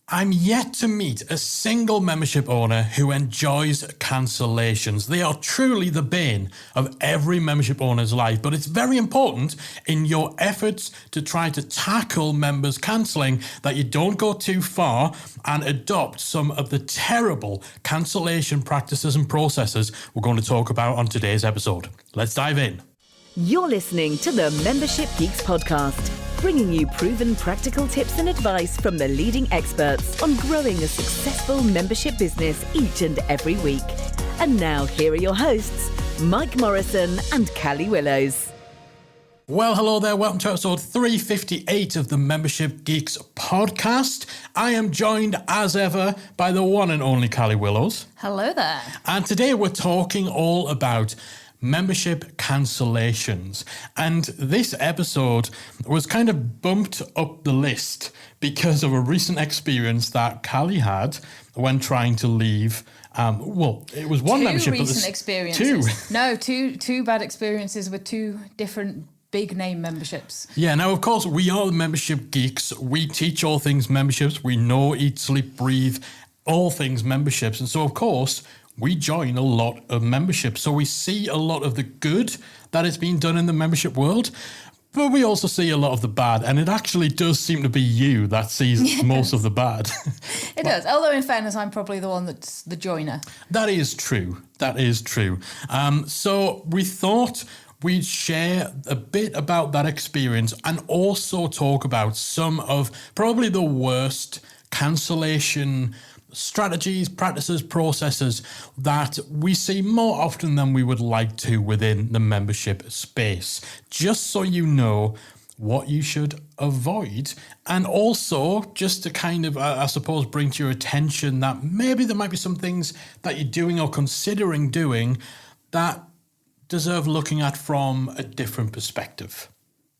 I'm yet to meet a single membership owner who enjoys cancellations. They are truly the bane of every membership owner's life, but it's very important in your efforts to try to tackle members cancelling that you don't go too far and adopt some of the terrible cancellation practices and processes we're going to talk about on today's episode. Let's dive in. You're listening to the Membership Geeks podcast, bringing you proven practical tips and advice from the leading experts on growing a successful membership business each and every week. And now here are your hosts, Mike Morrison and Callie Willows. Well, hello there. Welcome to episode 358 of the Membership Geeks podcast. I am joined, as ever, by the one and only Callie Willows. Hello there. And today we're talking all about membership cancellations. And this episode was kind of bumped up the list because of a recent experience that Callie had when trying to leave. It was one membership. Two recent experiences. No, two bad experiences with two different big name memberships. Yeah, now of course we are the Membership Geeks. We teach all things memberships. We know, eat, sleep, breathe, all things memberships. And so of course we join a lot of memberships. So we see a lot of the good that is being done in the membership world, but we also see a lot of the bad. And it actually does seem to be you that sees most of the bad. It does. Although in fairness, I'm probably the one that's the joiner. That is true. That is true. So we thought we'd share a bit about that experience and also talk about some of probably the worst cancellation strategies, practices, processes that we see more often than we would like to within the membership space, just so you know what you should avoid, and also just to kind of, I suppose, bring to your attention that maybe there might be some things that you're doing or considering doing that deserve looking at from a different perspective.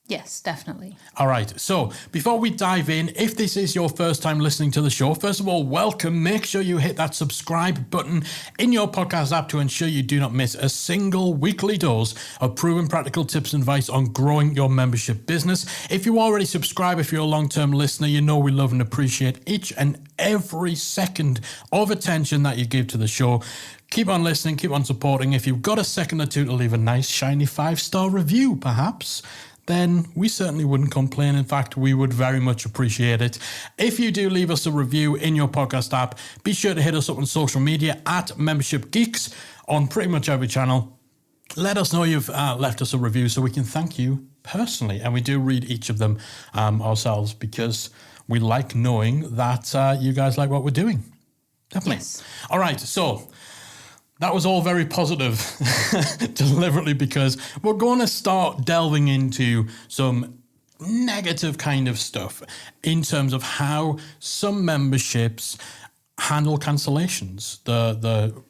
Yes, definitely. All right. So before we dive in, if this is your first time listening to the show, first of all, welcome. Make sure you hit that subscribe button in your podcast app to ensure you do not miss a single weekly dose of proven practical tips and advice on growing your membership business. If you already subscribe, if you're a long-term listener, you know we love and appreciate each and every second of attention that you give to the show. Keep on listening, keep on supporting. If you've got a second or two to leave a nice, shiny 5-star review, perhaps, then we certainly wouldn't complain. In fact, we would very much appreciate it. If you do leave us a review in your podcast app, be sure to hit us up on social media at Membership Geeks on pretty much every channel. Let us know you've left us a review so we can thank you personally. And we do read each of them ourselves because we like knowing that you guys like what we're doing. Definitely. Yes. All right, so that was all very positive, deliberately, because we're going to start delving into some negative kind of stuff in terms of how some memberships handle cancellations. The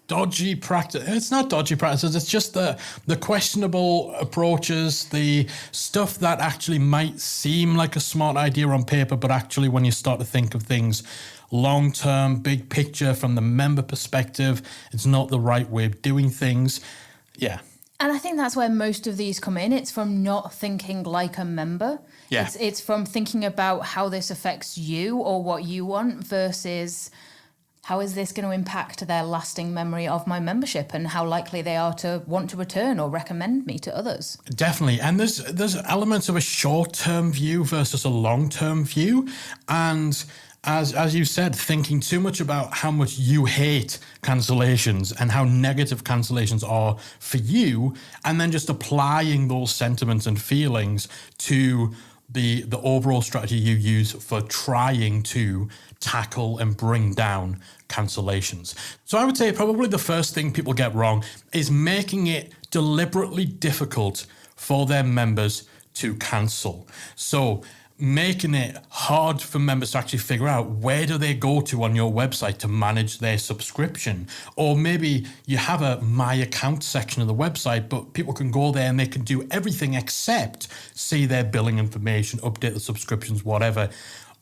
dodgy practice, it's not dodgy practices, it's just the questionable approaches, the stuff that actually might seem like a smart idea on paper, but actually when you start to think of things long-term, big picture from the member perspective, it's not the right way of doing things. Yeah. And I think that's where most of these come in. It's from not thinking like a member. Yeah. It's from thinking about how this affects you or what you want versus how is this going to impact their lasting memory of my membership and how likely they are to want to return or recommend me to others. Definitely. And there's elements of a short-term view versus a long-term view. And as you said, thinking too much about how much you hate cancellations and how negative cancellations are for you, and then just applying those sentiments and feelings to the overall strategy you use for trying to tackle and bring down cancellations. So I would say probably the first thing people get wrong is making it deliberately difficult for their members to cancel. So making it hard for members to actually figure out where do they go to on your website to manage their subscription. Or maybe you have a My Account section of the website, but people can go there and they can do everything except see their billing information, update the subscriptions, whatever.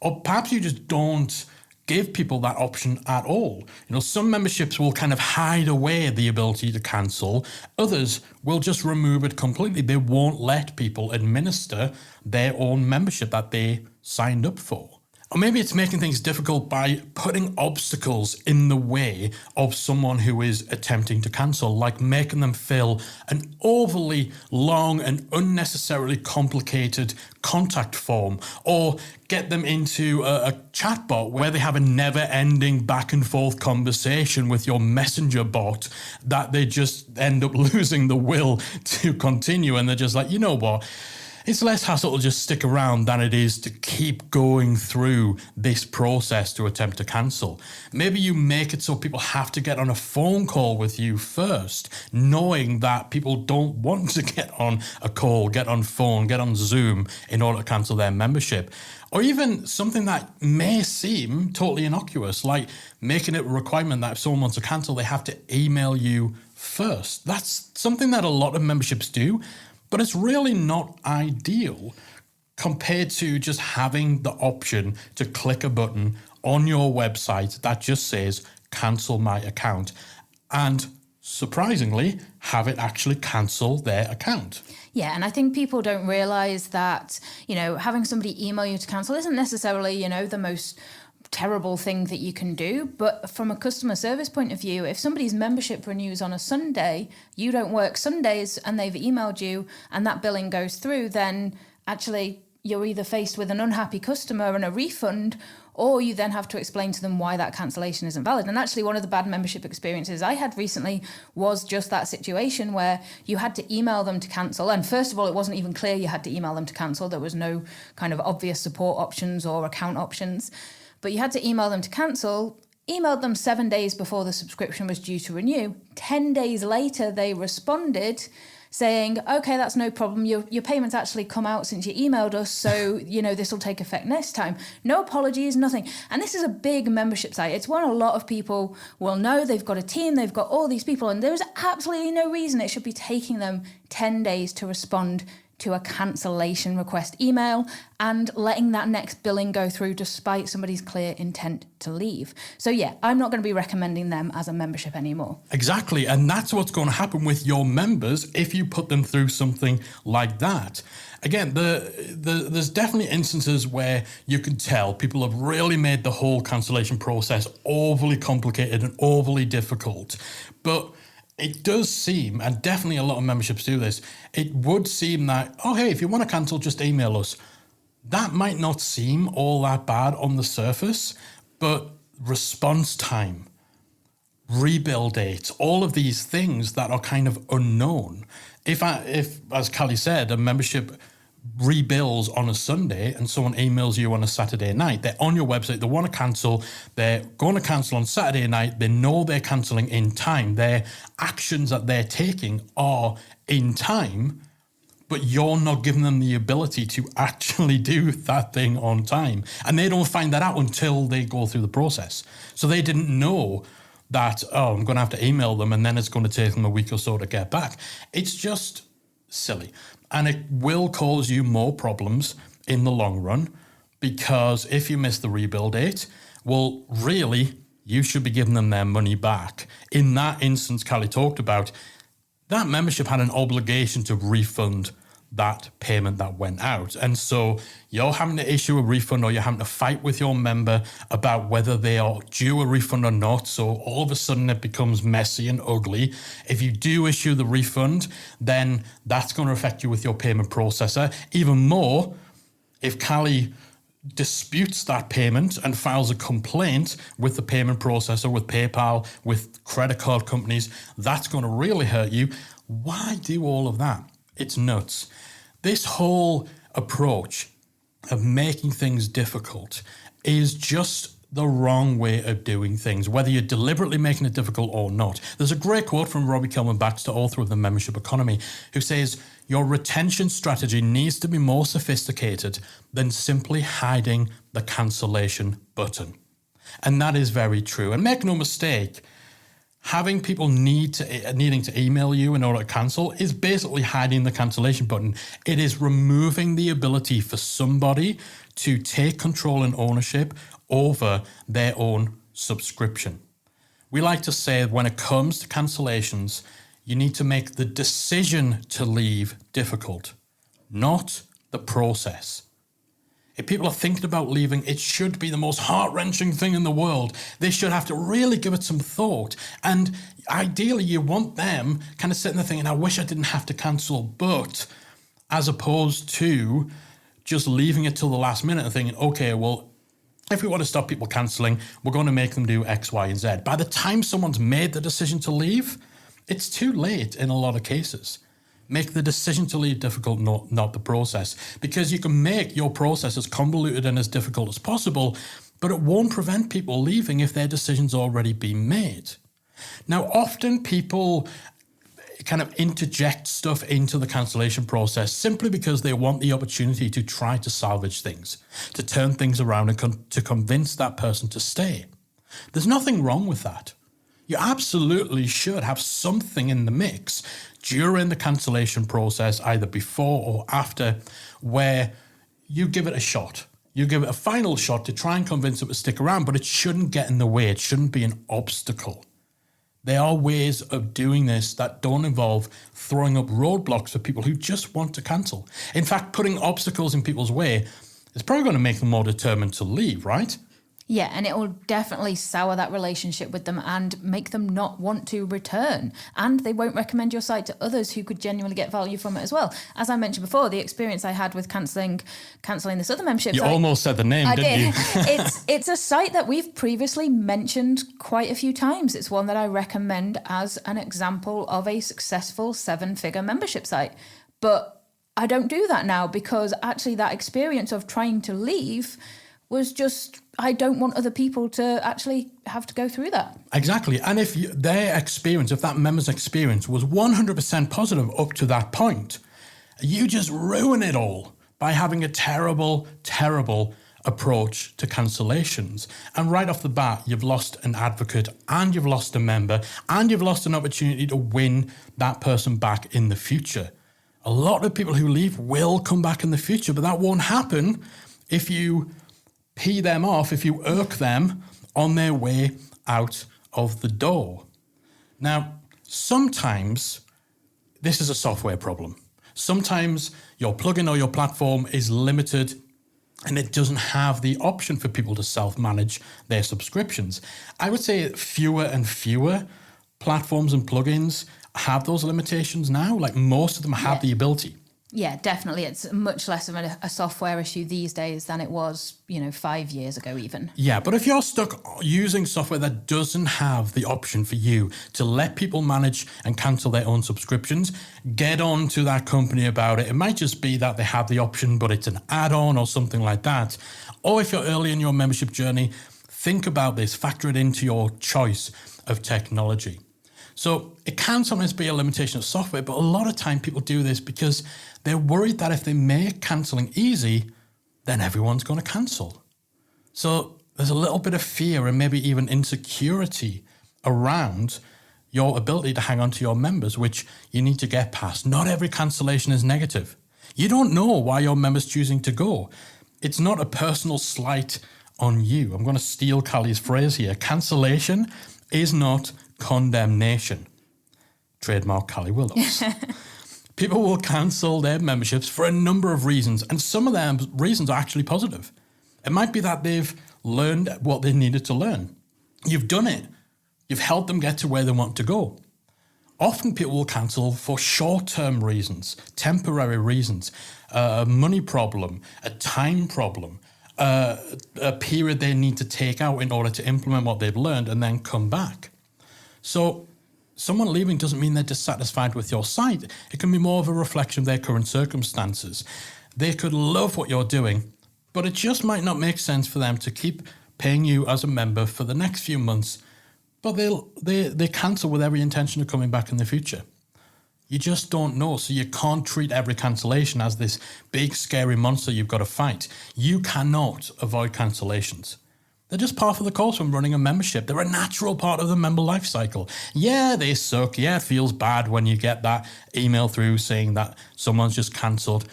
Or perhaps you just don't give people that option at all. You know, some memberships will kind of hide away the ability to cancel. Others will just remove it completely. They won't let people administer their own membership that they signed up for. Or maybe it's making things difficult by putting obstacles in the way of someone who is attempting to cancel, like making them fill an overly long and unnecessarily complicated contact form, or get them into a chatbot where they have a never-ending back and forth conversation with your messenger bot that they just end up losing the will to continue. And they're just like, you know what? It's less hassle to just stick around than it is to keep going through this process to attempt to cancel. Maybe you make it so people have to get on a phone call with you first, knowing that people don't want to get on a call, get on phone, get on Zoom in order to cancel their membership. Or even something that may seem totally innocuous, like making it a requirement that if someone wants to cancel, they have to email you first. That's something that a lot of memberships do, but it's really not ideal compared to just having the option to click a button on your website that just says cancel my account, and surprisingly have it actually cancel their account. Yeah, and I think people don't realise that, having somebody email you to cancel isn't necessarily, the most terrible thing that you can do. But from a customer service point of view, if somebody's membership renews on a Sunday, you don't work Sundays, and they've emailed you and that billing goes through, then actually you're either faced with an unhappy customer and a refund, or you then have to explain to them why that cancellation isn't valid. And actually, one of the bad membership experiences I had recently was just that situation where you had to email them to cancel. And first of all, it wasn't even clear you had to email them to cancel. There was no kind of obvious support options or account options. But you had to email them to cancel, emailed them 7 days before the subscription was due to renew. 10 days later, they responded saying, okay, that's no problem. Your payment's actually come out since you emailed us. So, this will take effect next time. No apologies, nothing. And this is a big membership site. It's one a lot of people will know. They've got a team, they've got all these people, and there's absolutely no reason it should be taking them 10 days to respond to a cancellation request email and letting that next billing go through despite somebody's clear intent to leave. So yeah, I'm not going to be recommending them as a membership anymore. Exactly, and that's what's going to happen with your members if you put them through something like that. Again, there's definitely instances where you can tell people have really made the whole cancellation process overly complicated and overly difficult. But it does seem, and definitely a lot of memberships do this, it would seem that, oh, hey, if you want to cancel, just email us. That might not seem all that bad on the surface, but response time, rebill dates, all of these things that are kind of unknown. If as Callie said, a membership rebills on a Sunday and someone emails you on a Saturday night, they're on your website, they want to cancel, they're going to cancel on Saturday night, they know they're cancelling in time, their actions that they're taking are in time, but you're not giving them the ability to actually do that thing on time. And they don't find that out until they go through the process. So they didn't know that, I'm going to have to email them and then it's going to take them a week or so to get back. It's just silly. And it will cause you more problems in the long run, because if you miss the rebill date, well, really, you should be giving them their money back. In that instance Callie talked about, that membership had an obligation to refund that payment that went out. And so you're having to issue a refund, or you're having to fight with your member about whether they are due a refund or not. So all of a sudden it becomes messy and ugly. If you do issue the refund, then that's going to affect you with your payment processor. Even more, if Callie disputes that payment and files a complaint with the payment processor, with PayPal, with credit card companies, that's going to really hurt you. Why do all of that? It's nuts. This whole approach of making things difficult is just the wrong way of doing things, whether you're deliberately making it difficult or not. There's a great quote from Robbie Kilman-Baxter, author of The Membership Economy, who says, your retention strategy needs to be more sophisticated than simply hiding the cancellation button. And that is very true. And make no mistake, having people needing to email you in order to cancel is basically hiding the cancellation button. It is removing the ability for somebody to take control and ownership over their own subscription. We like to say when it comes to cancellations, you need to make the decision to leave difficult, not the process. If people are thinking about leaving, it should be the most heart-wrenching thing in the world. They should have to really give it some thought. And ideally, you want them kind of sitting there thinking, I wish I didn't have to cancel, but as opposed to just leaving it till the last minute and thinking, okay, well, if we want to stop people cancelling, we're going to make them do X, Y, and Z. By the time someone's made the decision to leave, it's too late in a lot of cases. Make the decision to leave difficult, not the process. Because you can make your process as convoluted and as difficult as possible, but it won't prevent people leaving if their decision's already been made. Now, often people kind of interject stuff into the cancellation process simply because they want the opportunity to try to salvage things, to turn things around and to convince that person to stay. There's nothing wrong with that. You absolutely should have something in the mix during the cancellation process, either before or after, where you give it a shot. You give it a final shot to try and convince it to stick around, but it shouldn't get in the way. It shouldn't be an obstacle. There are ways of doing this that don't involve throwing up roadblocks for people who just want to cancel. In fact, putting obstacles in people's way is probably going to make them more determined to leave, right? Yeah, and it will definitely sour that relationship with them and make them not want to return. And they won't recommend your site to others who could genuinely get value from it as well. As I mentioned before, the experience I had with cancelling this other membership You site, almost said the name, didn't you? It's a site that we've previously mentioned quite a few times. It's one that I recommend as an example of a successful 7-figure membership site. But I don't do that now because actually that experience of trying to leave was just, I don't want other people to actually have to go through that. Exactly. And if their experience, if that member's experience was 100% positive up to that point, you just ruin it all by having a terrible, terrible approach to cancellations. And right off the bat, you've lost an advocate and you've lost a member and you've lost an opportunity to win that person back in the future. A lot of people who leave will come back in the future, but that won't happen if you pee them off, if you irk them on their way out of the door. Now, sometimes this is a software problem. Sometimes your plugin or your platform is limited and it doesn't have the option for people to self-manage their subscriptions. I would say fewer and fewer platforms and plugins have those limitations now. Like most of them have the ability. Yeah, definitely. It's much less of a software issue these days than it was, 5 years ago even. Yeah, but if you're stuck using software that doesn't have the option for you to let people manage and cancel their own subscriptions, get on to that company about it. It might just be that they have the option, but it's an add-on or something like that. Or if you're early in your membership journey, think about this, factor it into your choice of technology. So it can sometimes be a limitation of software, but a lot of time people do this because they're worried that if they make cancelling easy, then everyone's going to cancel. So there's a little bit of fear and maybe even insecurity around your ability to hang on to your members, which you need to get past. Not every cancellation is negative. You don't know why your member's choosing to go. It's not a personal slight on you. I'm going to steal Callie's phrase here. Cancellation is not condemnation. Trademark Callie Willows. People will cancel their memberships for a number of reasons, and some of them reasons are actually positive. It might be that they've learned what they needed to learn. You've done it. You've helped them get to where they want to go. Often people will cancel for short-term reasons, temporary reasons, a money problem, a time problem, a period they need to take out in order to implement what they've learned and then come back. So someone leaving doesn't mean they're dissatisfied with your site. It can be more of a reflection of their current circumstances. They could love what you're doing, but it just might not make sense for them to keep paying you as a member for the next few months, but they cancel with every intention of coming back in the future. You just don't know, so you can't treat every cancellation as this big scary monster you've got to fight. You cannot avoid cancellations. They're just part of the course when running a membership. They're a natural part of the member life cycle. Yeah, they suck. Yeah, it feels bad when you get that email through saying that someone's just cancelled.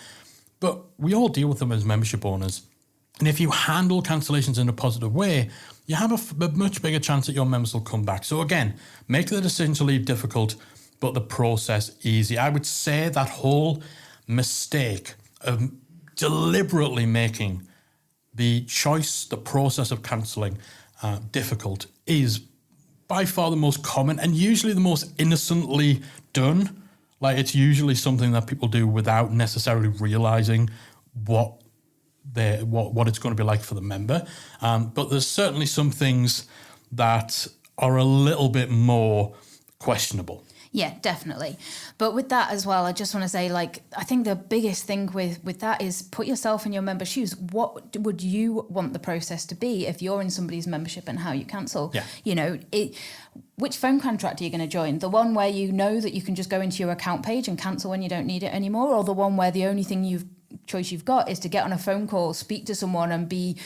But we all deal with them as membership owners. And if you handle cancellations in a positive way, you have a much bigger chance that your members will come back. So again, make the decision to leave difficult, but the process easy. I would say that whole mistake of deliberately making the choice, the process of cancelling difficult is by far the most common and usually the most innocently done. Like, it's usually something that people do without necessarily realising what it's going to be like for the member. But there's certainly some things that are a little bit more questionable. Yeah, definitely. But with that as well, I just want to say, like, I think the biggest thing with that is put yourself in your member's shoes. What would you want the process to be if you're in somebody's membership and how you cancel? Yeah. You know, which phone contract are you going to join? The one where you know that you can just go into your account page and cancel when you don't need it anymore, or the one where the only choice you've got is to get on a phone call, speak to someone and be,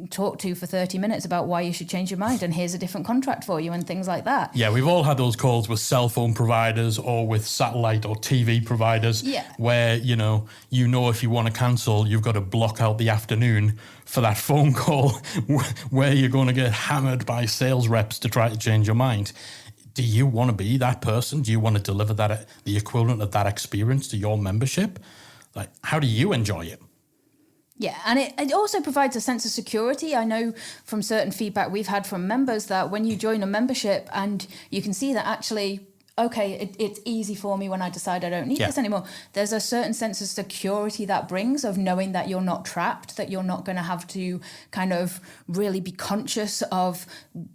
talked to for 30 minutes about why you should change your mind and here's a different contract for you and things like that. Yeah, we've all had those calls with cell phone providers or with satellite or TV providers where, you know if you want to cancel, you've got to block out the afternoon for that phone call where you're going to get hammered by sales reps to try to change your mind. Do you want to be that person? Do you want to deliver the equivalent of that experience to your membership? Like, how do you enjoy it? Yeah, and it also provides a sense of security. I know from certain feedback we've had from members that when you join a membership and you can see that actually, okay, it's easy for me when I decide I don't need this anymore. There's a certain sense of security that brings of knowing that you're not trapped, that you're not going to have to kind of really be conscious of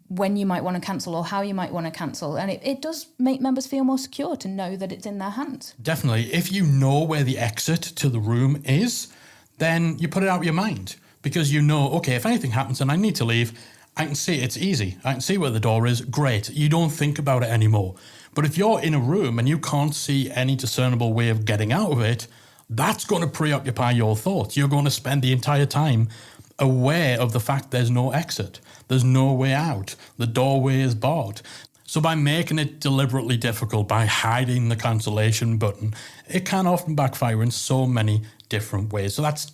when you might want to cancel or how you might want to cancel. And it does make members feel more secure to know that it's in their hands. Definitely. If you know where the exit to the room is, then you put it out of your mind because you know, okay, if anything happens and I need to leave, I can see it's easy. I can see where the door is. Great. You don't think about it anymore. But if you're in a room and you can't see any discernible way of getting out of it, that's going to preoccupy your thoughts. You're going to spend the entire time aware of the fact there's no exit. There's no way out. The doorway is barred. So by making it deliberately difficult, by hiding the cancellation button, it can often backfire in so many different ways. So that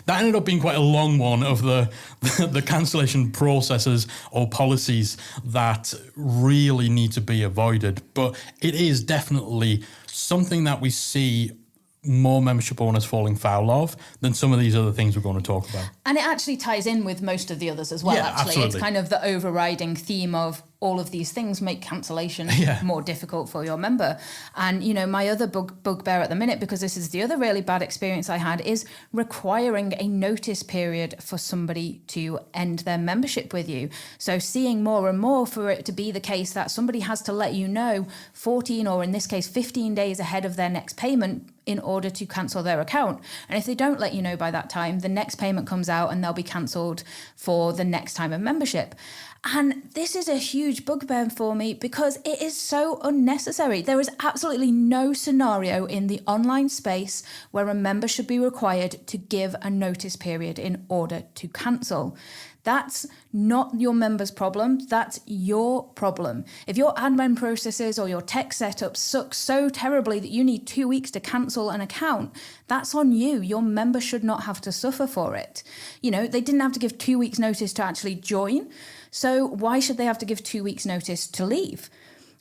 ended up being quite a long one of the cancellation processes or policies that really need to be avoided. But it is definitely something that we see more membership owners falling foul of than some of these other things we're going to talk about. And it actually ties in with most of the others as well, actually. Absolutely. It's kind of the overriding theme of all of these things make cancellation more difficult for your member. And, my other bugbear at the minute, because this is the other really bad experience I had, is requiring a notice period for somebody to end their membership with you. So seeing more and more for it to be the case that somebody has to let you know 14 or in this case 15 days ahead of their next payment in order to cancel their account. And if they don't let you know by that time, the next payment comes out and they'll be cancelled for the next time of membership. And this is a huge bugbear for me because it is so unnecessary. There is absolutely no scenario in the online space where a member should be required to give a notice period in order to cancel. That's not your member's problem. That's your problem. If your admin processes or your tech setup sucks so terribly that you need 2 weeks to cancel an account, that's on you. Your member should not have to suffer for it. They didn't have to give 2 weeks notice to actually join. So why should they have to give 2 weeks notice to leave?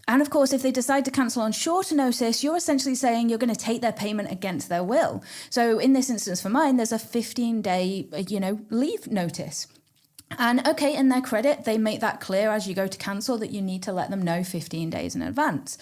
And of course, if they decide to cancel on shorter notice, you're essentially saying you're going to take their payment against their will. So in this instance for mine, there's a 15-day, leave notice. And okay, in their credit, they make that clear as you go to cancel that you need to let them know 15 days in advance.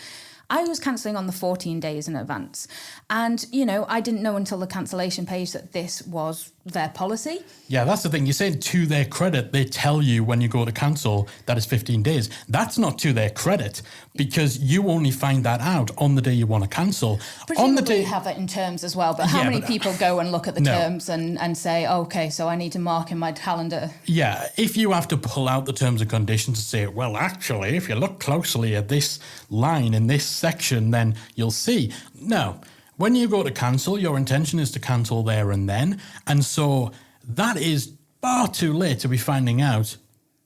I was cancelling on the 14 days in advance. And, I didn't know until the cancellation page that this was their policy. Yeah, that's the thing. You're saying to their credit, they tell you when you go to cancel that it's 15 days. That's not to their credit because you only find that out on the day you want to cancel. Presumably on the day you have it in terms as well, but how many people go and look at the terms and say, okay, so I need to mark in my calendar? Yeah, if you have to pull out the terms and conditions and say, well, actually, if you look closely at this line in this section, then you'll see. No. When you go to cancel, your intention is to cancel there and then. And so that is far too late to be finding out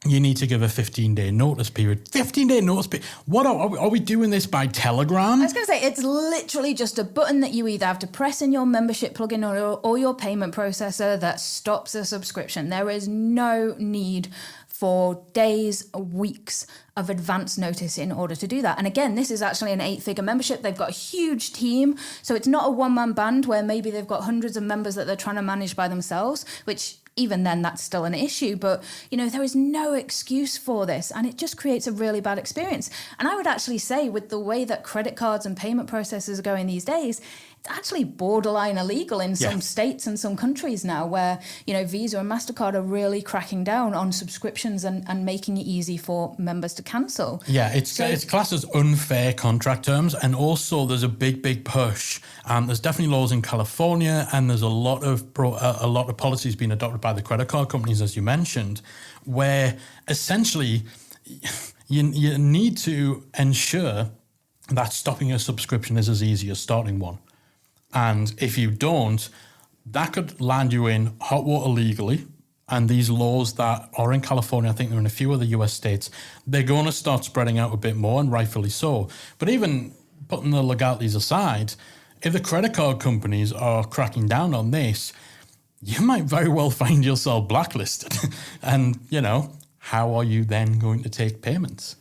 you need to give a 15-day notice period. 15-day notice period? What are we doing this by Telegram? I was going to say, it's literally just a button that you either have to press in your membership plugin or your payment processor that stops a subscription. There is no need for days, weeks of advance notice in order to do that. And again, this is actually an 8-figure membership. They've got a huge team. So it's not a one-man band where maybe they've got hundreds of members that they're trying to manage by themselves, which even then that's still an issue. But, there is no excuse for this, and it just creates a really bad experience. And I would actually say, with the way that credit cards and payment processes are going these days, it's actually borderline illegal in some states and some countries now, where, Visa and MasterCard are really cracking down on subscriptions and making it easy for members to cancel. Yeah, it's classed as unfair contract terms. And also there's a big push. There's definitely laws in California, and there's a lot of policies being adopted by the credit card companies, as you mentioned, where essentially you need to ensure that stopping a subscription is as easy as starting one. And if you don't, that could land you in hot water legally. And these laws that are in California, I think they're in a few other US states, they're going to start spreading out a bit more, and rightfully so. But even putting the legalities aside, if the credit card companies are cracking down on this, you might very well find yourself blacklisted. And, how are you then going to take payments?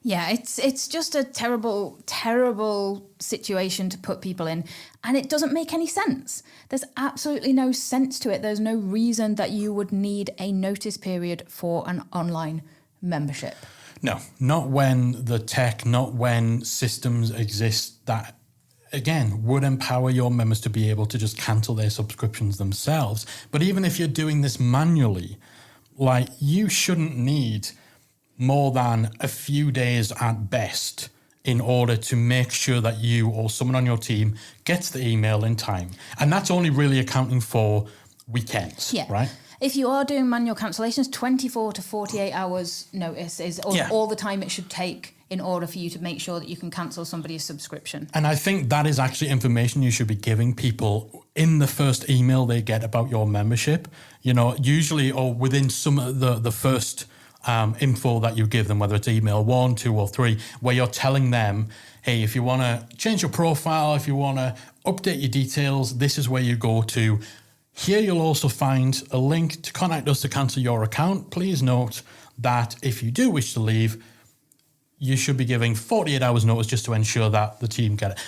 Yeah, it's just a terrible, terrible situation to put people in. And it doesn't make any sense. There's absolutely no sense to it. There's no reason that you would need a notice period for an online membership. No, not when the tech, not when systems exist that, again, would empower your members to be able to just cancel their subscriptions themselves. But even if you're doing this manually, you shouldn't need more than a few days at best in order to make sure that you or someone on your team gets the email in time. And that's only really accounting for weekends, right? If you are doing manual cancellations, 24 to 48 hours notice is all the time it should take in order for you to make sure that you can cancel somebody's subscription. And I think that is actually information you should be giving people in the first email they get about your membership, usually, or within some of the first info that you give them, whether it's email 1, 2, or 3, where you're telling them, hey, if you want to change your profile, if you want to update your details, this is where you go to. Here you'll also find a link to contact us to cancel your account. Please note that if you do wish to leave, you should be giving 48 hours notice just to ensure that the team get it.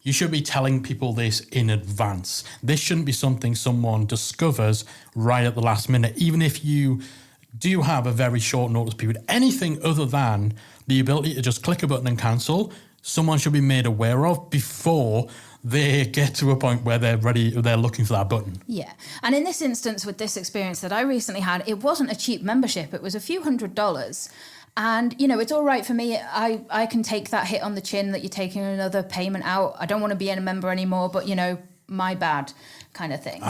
You should be telling people this in advance. This shouldn't be something someone discovers right at the last minute, even if you do have a very short notice period. Anything other than the ability to just click a button and cancel, someone should be made aware of before they get to a point where they're looking for that button. Yeah. And in this instance, with this experience that I recently had, it wasn't a cheap membership. It was a few $100s. And, it's all right for me. I can take that hit on the chin that you're taking another payment out. I don't want to be a member anymore, but, my bad kind of thing.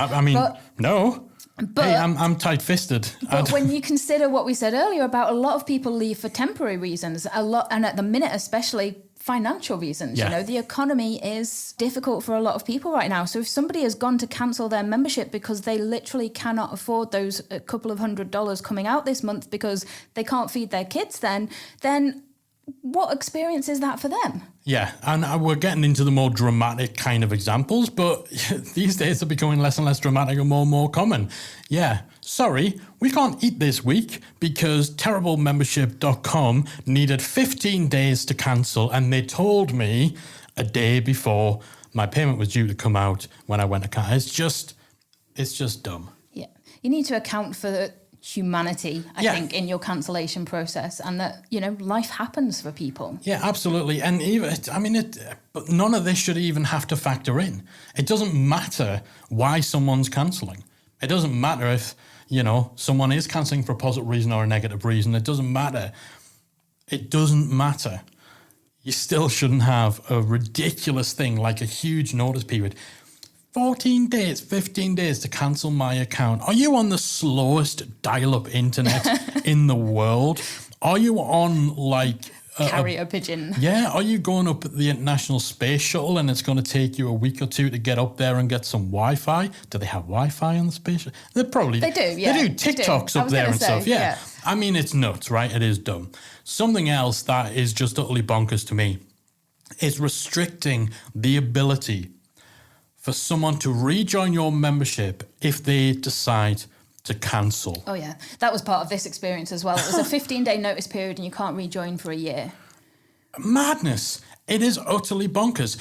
No. But, hey, I'm tight-fisted. But when you consider what we said earlier about a lot of people leave for temporary reasons, and at the minute especially financial reasons, the economy is difficult for a lot of people right now. So if somebody has gone to cancel their membership because they literally cannot afford those couple of $100s coming out this month because they can't feed their kids, then what experience is that for them? Yeah, and we're getting into the more dramatic kind of examples, but these days they're becoming less and less dramatic and more common. Yeah, sorry, we can't eat this week because terriblemembership.com needed 15 days to cancel, and they told me a day before my payment was due to come out when I went to cancel. It's just dumb. Yeah, you need to account for humanity, I think, in your cancellation process, and that, life happens for people. Yeah, absolutely. And but none of this should even have to factor in. It doesn't matter why someone's cancelling. It doesn't matter if, someone is cancelling for a positive reason or a negative reason. It doesn't matter. It doesn't matter. You still shouldn't have a ridiculous thing like a huge notice period. 14 days, 15 days to cancel my account. Are you on the slowest dial-up internet in the world? Are you on carrier pigeon? Yeah. Are you going up the International Space Shuttle and it's going to take you a week or two to get up there and get some Wi-Fi? Do they have Wi-Fi on the space shuttle? They do, yeah. They do TikToks up there and stuff. Yeah. It's nuts, right? It is dumb. Something else that is just utterly bonkers to me is restricting the ability for someone to rejoin your membership if they decide to cancel. Oh, yeah. That was part of this experience as well. It was a 15-day notice period and you can't rejoin for a year. Madness. It is utterly bonkers.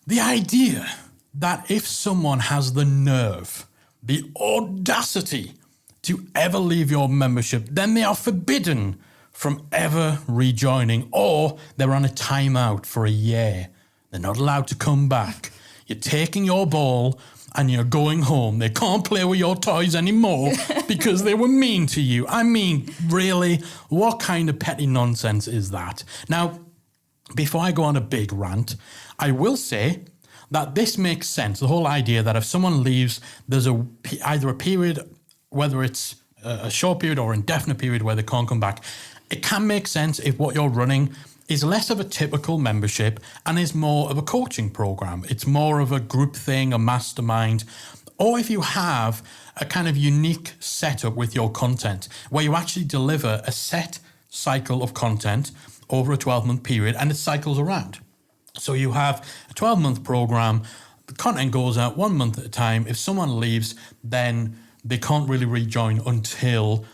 The idea that if someone has the nerve, the audacity to ever leave your membership, then they are forbidden from ever rejoining, or they're on a timeout for a year. They're not allowed to come back. You're taking your ball and you're going home. They can't play with your toys anymore because they were mean to you. I mean, really, what kind of petty nonsense is that? Now, before I go on a big rant, I will say that this makes sense. The whole idea that if someone leaves, there's either a period, whether it's a short period or indefinite period where they can't come back. It can make sense if what you're running is less of a typical membership and is more of a coaching program. It's more of a group thing, a mastermind, or if you have a kind of unique setup with your content where you actually deliver a set cycle of content over a 12-month period and it cycles around. So you have a 12-month program, the content goes out 1 month at a time. If someone leaves, then they can't really rejoin until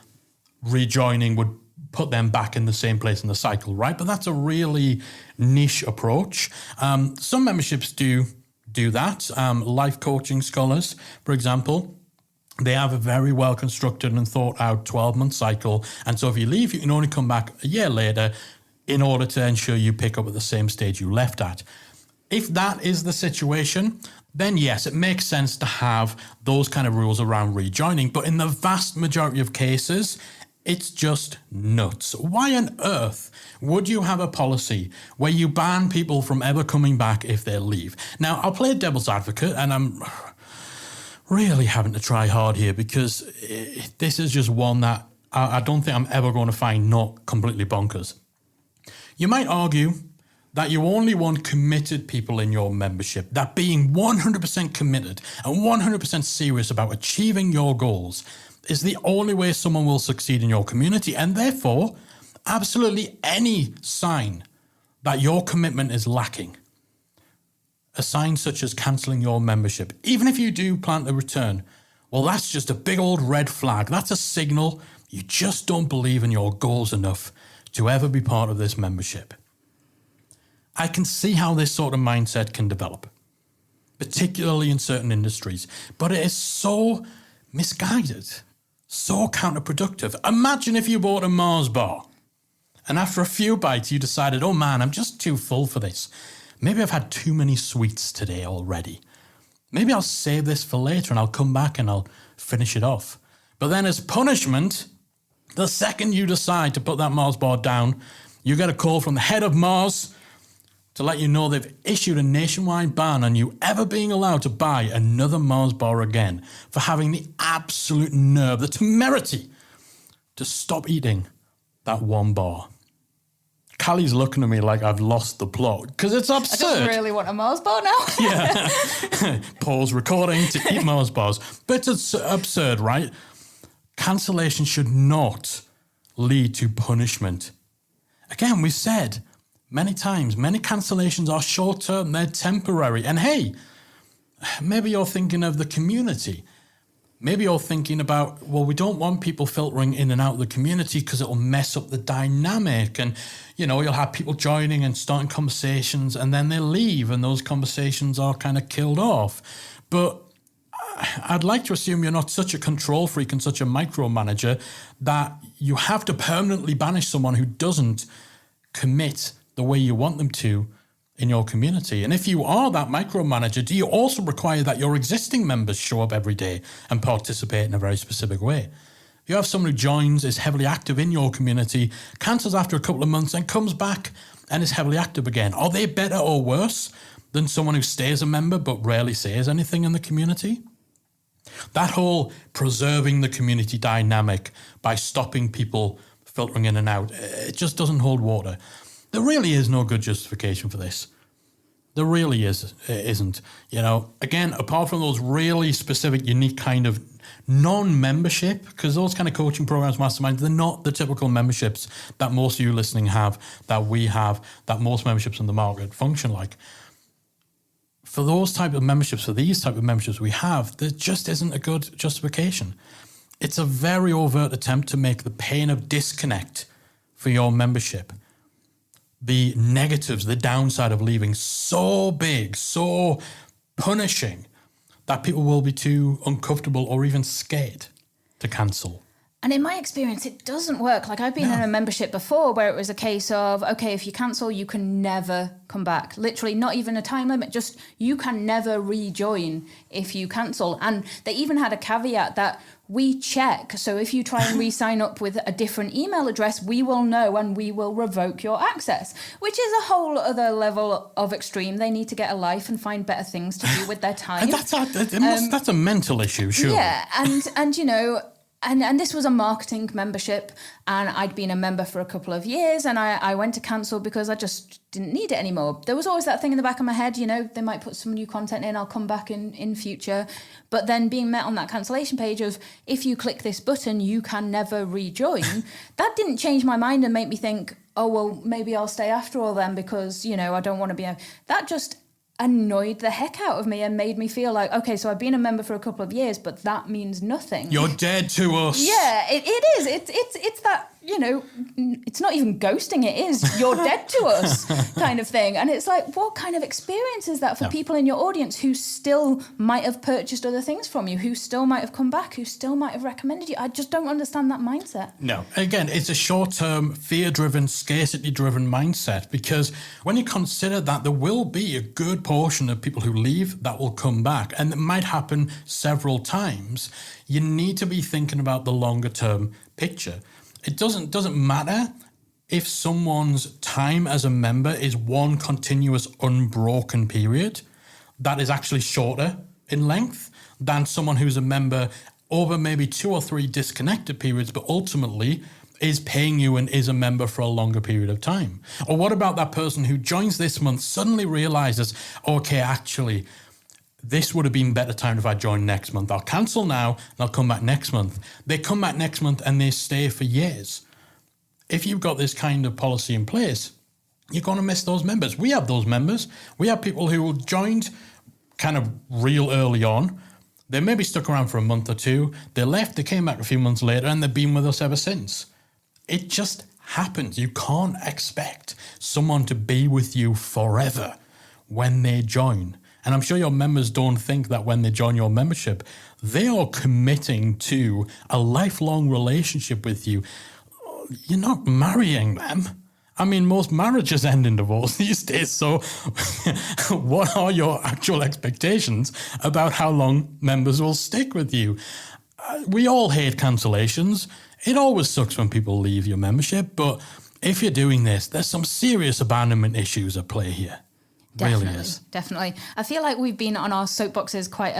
rejoining would put them back in the same place in the cycle, right? But that's a really niche approach. Some memberships do that. Life Coaching Scholars, for example, they have a very well constructed and thought out 12-month cycle. And so if you leave, you can only come back a year later in order to ensure you pick up at the same stage you left at. If that is the situation, then yes, it makes sense to have those kind of rules around rejoining. But in the vast majority of cases, it's just nuts. Why on earth would you have a policy where you ban people from ever coming back if they leave? Now, I'll play devil's advocate, and I'm really having to try hard here because this is just one that I don't think I'm ever going to find not completely bonkers. You might argue that you only want committed people in your membership, that being 100% committed and 100% serious about achieving your goals is the only way someone will succeed in your community, and therefore, absolutely any sign that your commitment is lacking, a sign such as cancelling your membership, even if you do plan to return, well, that's just a big old red flag. That's a signal you just don't believe in your goals enough to ever be part of this membership. I can see how this sort of mindset can develop, particularly in certain industries, but it is so misguided, so counterproductive. Imagine if you bought a Mars bar and after a few bites you decided, oh man, I'm just too full for this. Maybe I've had too many sweets today already. Maybe I'll save this for later and I'll come back and I'll finish it off. But then as punishment, the second you decide to put that Mars bar down, you get a call from the head of Mars to let you know they've issued a nationwide ban on you ever being allowed to buy another Mars bar again for having the absolute nerve, the temerity to stop eating that one bar. Callie's looking at me like I've lost the plot because it's absurd. I just really want a Mars bar now. Yeah. Pause recording to eat Mars bars. But it's absurd, right? Cancellation should not lead to punishment. Again, we said many times, many cancellations are short-term, they're temporary. And hey, maybe you're thinking of the community. Maybe you're thinking about, well, we don't want people filtering in and out of the community because it'll mess up the dynamic. And, you know, you'll have people joining and starting conversations and then they leave and those conversations are kind of killed off. But I'd like to assume you're not such a control freak and such a micromanager that you have to permanently banish someone who doesn't commit the way you want them to in your community. And if you are that micromanager, do you also require that your existing members show up every day and participate in a very specific way? If you have someone who joins, is heavily active in your community, cancels after a couple of months and comes back and is heavily active again, are they better or worse than someone who stays a member but rarely says anything in the community? That whole preserving the community dynamic by stopping people filtering in and out, it just doesn't hold water. There really is no good justification for this. There really isn't. You know, again, apart from those really specific, unique kind of non-membership, because those kind of coaching programs, masterminds, they're not the typical memberships that most of you listening have, that we have, that most memberships in the market function like. For those type of memberships, for these type of memberships we have, there just isn't a good justification. It's a very overt attempt to make the pain of disconnect for your membership, the negatives, the downside of leaving, so big, so punishing that people will be too uncomfortable or even scared. to cancel. And in my experience, it doesn't work. Like I've been in a membership before where it was a case of, okay, if you cancel, you can never come back. Literally not even a time limit, just you can never rejoin if you cancel. And they even had a caveat that we check. So if you try and re-sign up with a different email address, we will know and we will revoke your access, which is a whole other level of extreme. They need to get a life and find better things to do with their time. And that's a mental issue, sure. Yeah, and you know, and this was a marketing membership, and I'd been a member for a couple of years, and I went to cancel because I just didn't need it anymore. There was always that thing in the back of my head, you know, they might put some new content in, I'll come back in future. But then being met on that cancellation page of, if you click this button, you can never rejoin, that didn't change my mind and make me think, oh, well, maybe I'll stay after all then because, you know, I don't want to be... That just annoyed the heck out of me and made me feel like, okay, so I've been a member for a couple of years, but that means nothing. You're dead to us. Yeah, it is. It's that, you know, it's not even ghosting, it is you're dead to us kind of thing. And it's like, what kind of experience is that for people in your audience who still might have purchased other things from you, who still might have come back, who still might have recommended you? I just don't understand that mindset. No. Again, it's a short-term, fear-driven, scarcity-driven mindset, because when you consider that there will be a good portion of people who leave that will come back, and it might happen several times, you need to be thinking about the longer-term picture. It doesn't matter if someone's time as a member is one continuous unbroken period that is actually shorter in length than someone who's a member over maybe 2 or 3 disconnected periods, but ultimately is paying you and is a member for a longer period of time. Or what about that person who joins this month, suddenly realizes, okay, actually, this would have been better time if I joined next month. I'll cancel now and I'll come back next month. They come back next month and they stay for years. If you've got this kind of policy in place, you're going to miss those members. We have those members. We have people who joined kind of real early on. They maybe stuck around for a month or two. They left, they came back a few months later, and they've been with us ever since. It just happens. You can't expect someone to be with you forever when they join. And I'm sure your members don't think that when they join your membership, they are committing to a lifelong relationship with you. You're not marrying them. I mean, most marriages end in divorce these days. So what are your actual expectations about how long members will stick with you? We all hate cancellations. It always sucks when people leave your membership. But if you're doing this, there's some serious abandonment issues at play here. Definitely, really is. Definitely. I feel like we've been on our soapboxes quite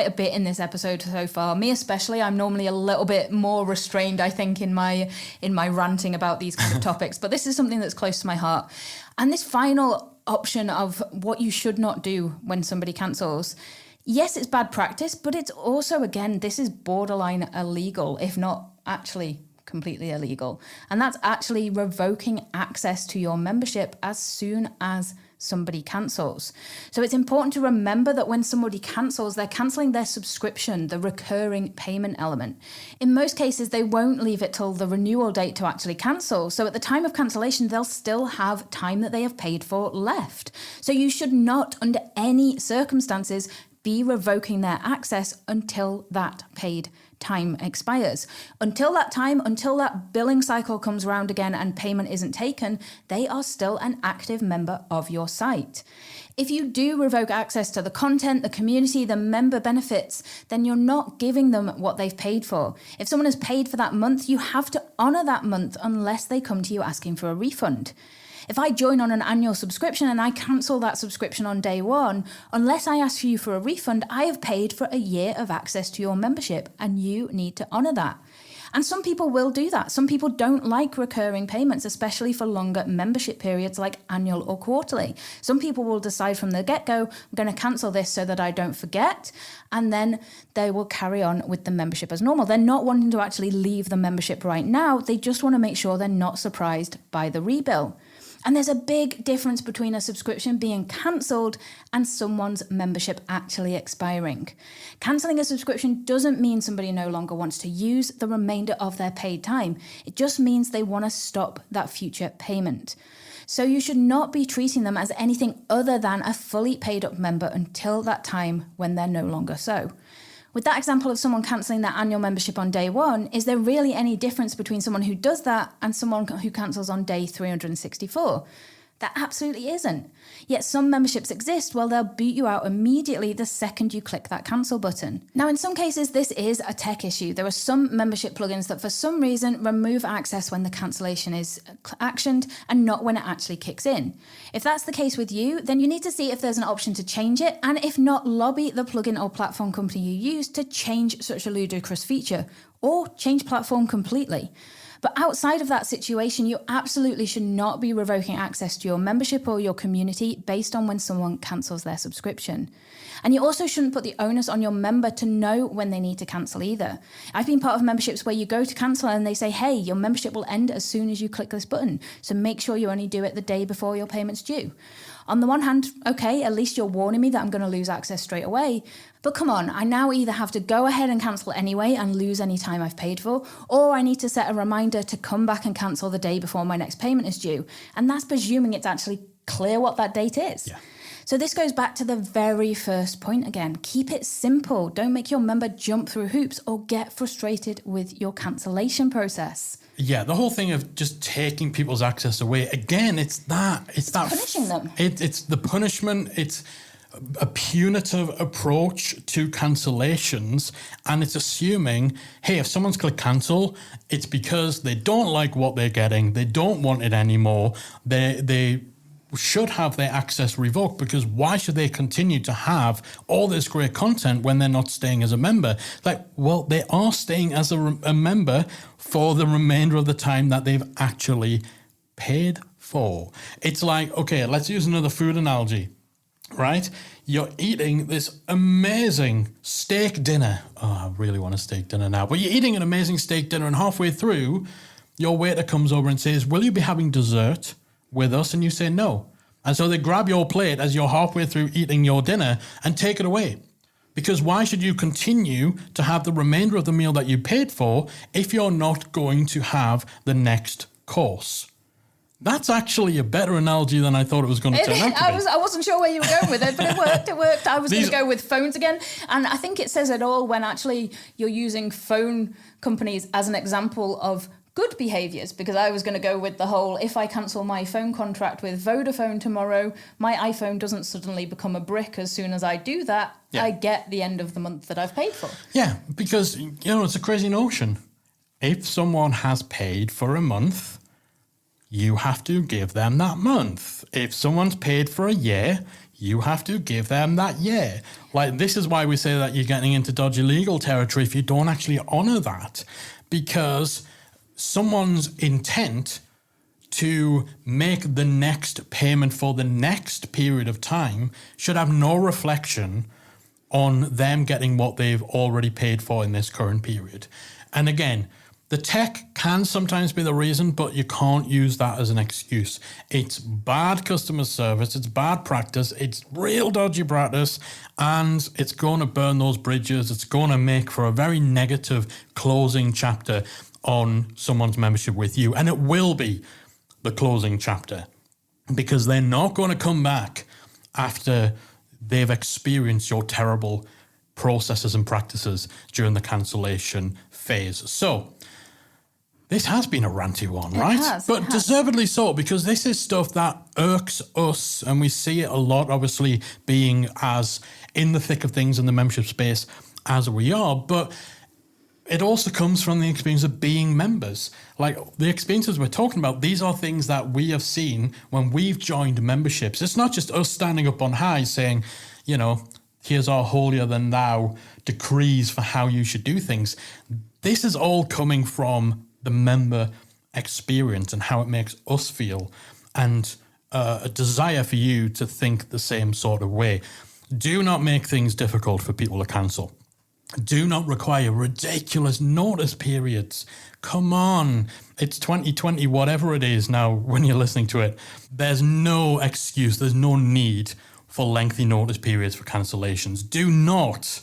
a bit in this episode so far. Me especially, I'm normally a little bit more restrained, I think, in my ranting about these kind of topics. But this is something that's close to my heart. And this final option of what you should not do when somebody cancels, yes, it's bad practice, but it's also, again, this is borderline illegal, if not actually completely illegal. And that's actually revoking access to your membership as soon as somebody cancels. So it's important to remember that when somebody cancels, they're cancelling their subscription, the recurring payment element. In most cases, they won't leave it till the renewal date to actually cancel. So at the time of cancellation, they'll still have time that they have paid for left. So you should not, under any circumstances, be revoking their access until that paid time expires. Until that time, until that billing cycle comes around again and payment isn't taken, they are still an active member of your site. If you do revoke access to the content, the community, the member benefits, then you're not giving them what they've paid for. If someone has paid for that month, you have to honour that month unless they come to you asking for a refund. If I join on an annual subscription and I cancel that subscription on day one, unless I ask you for a refund, I have paid for a year of access to your membership and you need to honour that. And some people will do that. Some people don't like recurring payments, especially for longer membership periods like annual or quarterly. Some people will decide from the get-go, I'm going to cancel this so that I don't forget, and then they will carry on with the membership as normal. They're not wanting to actually leave the membership right now. They just want to make sure they're not surprised by the rebill. And there's a big difference between a subscription being cancelled and someone's membership actually expiring. Cancelling a subscription doesn't mean somebody no longer wants to use the remainder of their paid time. It just means they want to stop that future payment. So you should not be treating them as anything other than a fully paid up member until that time when they're no longer so. With that example of someone cancelling their annual membership on day 1, is there really any difference between someone who does that and someone who cancels on day 364? There absolutely isn't. Yet some memberships exist where they'll boot you out immediately the second you click that cancel button. Now, in some cases, this is a tech issue. There are some membership plugins that for some reason remove access when the cancellation is actioned and not when it actually kicks in. If that's the case with you, then you need to see if there's an option to change it, and if not, lobby the plugin or platform company you use to change such a ludicrous feature, or change platform completely. But outside of that situation, you absolutely should not be revoking access to your membership or your community based on when someone cancels their subscription. And you also shouldn't put the onus on your member to know when they need to cancel either. I've been part of memberships where you go to cancel and they say, hey, your membership will end as soon as you click this button, so make sure you only do it the day before your payment's due. On the one hand, okay, at least you're warning me that I'm going to lose access straight away. But come on, I now either have to go ahead and cancel anyway and lose any time I've paid for, or I need to set a reminder to come back and cancel the day before my next payment is due. And that's presuming it's actually clear what that date is. Yeah. So this goes back to the very first point again. Keep it simple. Don't make your member jump through hoops or get frustrated with your cancellation process. Yeah, the whole thing of just taking people's access away, again, it's punishing them. It's the punishment, it's a punitive approach to cancellations, and it's assuming, hey, if someone's clicked cancel, it's because they don't like what they're getting, they don't want it anymore, they should have their access revoked, because why should they continue to have all this great content when they're not staying as a member? Like, well, they are staying as a member for the remainder of the time that they've actually paid for. It's like, okay, let's use another food analogy, right? You're eating this amazing steak dinner. Oh, I really want a steak dinner now. But you're eating an amazing steak dinner, and halfway through, your waiter comes over and says, will you be having dessert with us? And you say no. And so they grab your plate as you're halfway through eating your dinner and take it away. Because why should you continue to have the remainder of the meal that you paid for if you're not going to have the next course? That's actually a better analogy than I thought it was going to turn out to be. I wasn't sure where you were going with it, but it worked. I was going to go with phones again. And I think it says it all when actually you're using phone companies as an example of good behaviours, because I was going to go with the whole, if I cancel my phone contract with Vodafone tomorrow, my iPhone doesn't suddenly become a brick as soon as I do that. Yeah. I get the end of the month that I've paid for. Yeah, because, it's a crazy notion. If someone has paid for a month, you have to give them that month. If someone's paid for a year, you have to give them that year. Like, this is why we say that you're getting into dodgy legal territory if you don't actually honour that. Because someone's intent to make the next payment for the next period of time should have no reflection on them getting what they've already paid for in this current period. And again, the tech can sometimes be the reason, but you can't use that as an excuse. It's bad customer service, it's bad practice, it's real dodgy practice, and it's going to burn those bridges. It's going to make for a very negative closing chapter on someone's membership with you. And it will be the closing chapter, because they're not going to come back after they've experienced your terrible processes and practices during the cancellation phase. So this has been a ranty one, right? But deservedly so, because this is stuff that irks us, and we see it a lot, obviously, being as in the thick of things in the membership space as we are. But it also comes from the experience of being members. Like, the experiences we're talking about, these are things that we have seen when we've joined memberships. It's not just us standing up on high saying, here's our holier-than-thou decrees for how you should do things. This is all coming from the member experience and how it makes us feel, and a desire for you to think the same sort of way. Do not make things difficult for people to cancel. Do not require ridiculous notice periods. Come on. It's 2020, whatever it is now when you're listening to it. There's no excuse. There's no need for lengthy notice periods for cancellations. Do not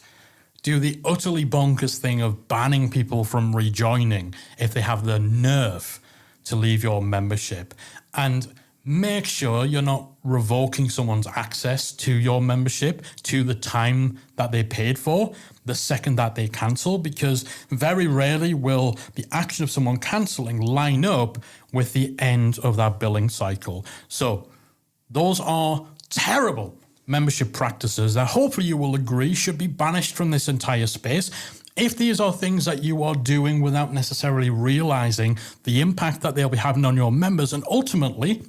do the utterly bonkers thing of banning people from rejoining if they have the nerve to leave your membership. And make sure you're not revoking someone's access to your membership, to the time that they paid for, the second that they cancel, because very rarely will the action of someone canceling line up with the end of that billing cycle. So those are terrible membership practices that hopefully you will agree should be banished from this entire space. If these are things that you are doing without necessarily realizing the impact that they'll be having on your members and ultimately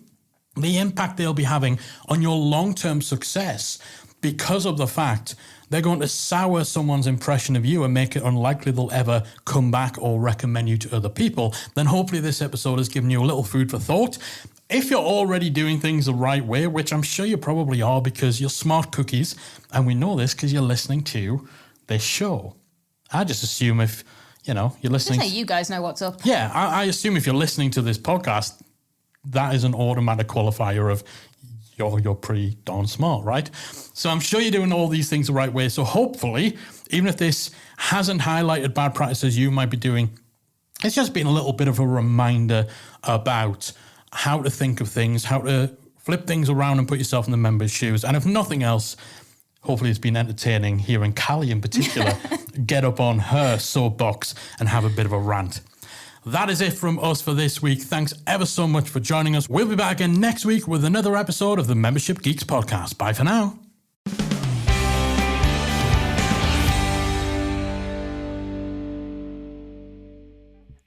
the impact they'll be having on your long-term success, because of the fact they're going to sour someone's impression of you and make it unlikely they'll ever come back or recommend you to other people, then hopefully this episode has given you a little food for thought. If you're already doing things the right way, which I'm sure you probably are because you're smart cookies, and we know this because you're listening to this show. I just assume if, you're listening... Just say you guys know what's up. Yeah, I assume if you're listening to this podcast, that is an automatic qualifier of you're pretty darn smart, right? So I'm sure you're doing all these things the right way. So hopefully, even if this hasn't highlighted bad practices you might be doing, it's just been a little bit of a reminder about how to think of things, how to flip things around and put yourself in the member's shoes. And if nothing else, hopefully it's been entertaining hearing Callie in particular get up on her soapbox and have a bit of a rant. That is it from us for this week. Thanks ever so much for joining us. We'll be back again next week with another episode of the Membership Geeks podcast. Bye for now.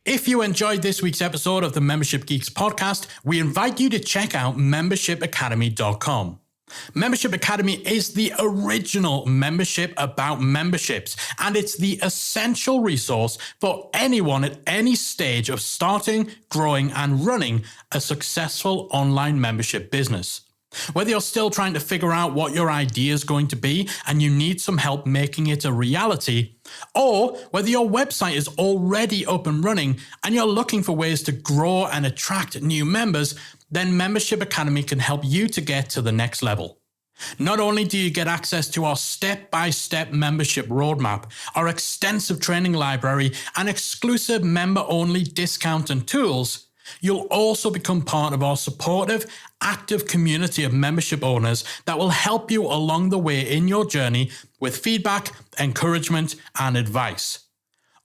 If you enjoyed this week's episode of the Membership Geeks podcast, we invite you to check out membershipacademy.com. Membership Academy is the original membership about memberships, and it's the essential resource for anyone at any stage of starting, growing, and running a successful online membership business. Whether you're still trying to figure out what your idea is going to be and you need some help making it a reality, or whether your website is already up and running and you're looking for ways to grow and attract new members, then Membership Academy can help you to get to the next level. Not only do you get access to our step-by-step membership roadmap, our extensive training library, and exclusive member-only discounts and tools, you'll also become part of our supportive, active community of membership owners that will help you along the way in your journey with feedback, encouragement, and advice.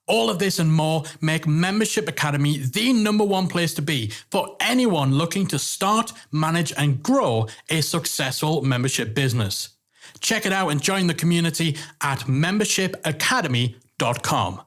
All of this and more make Membership Academy the #1 place to be for anyone looking to start, manage, and grow a successful membership business. Check it out and join the community at membershipacademy.com.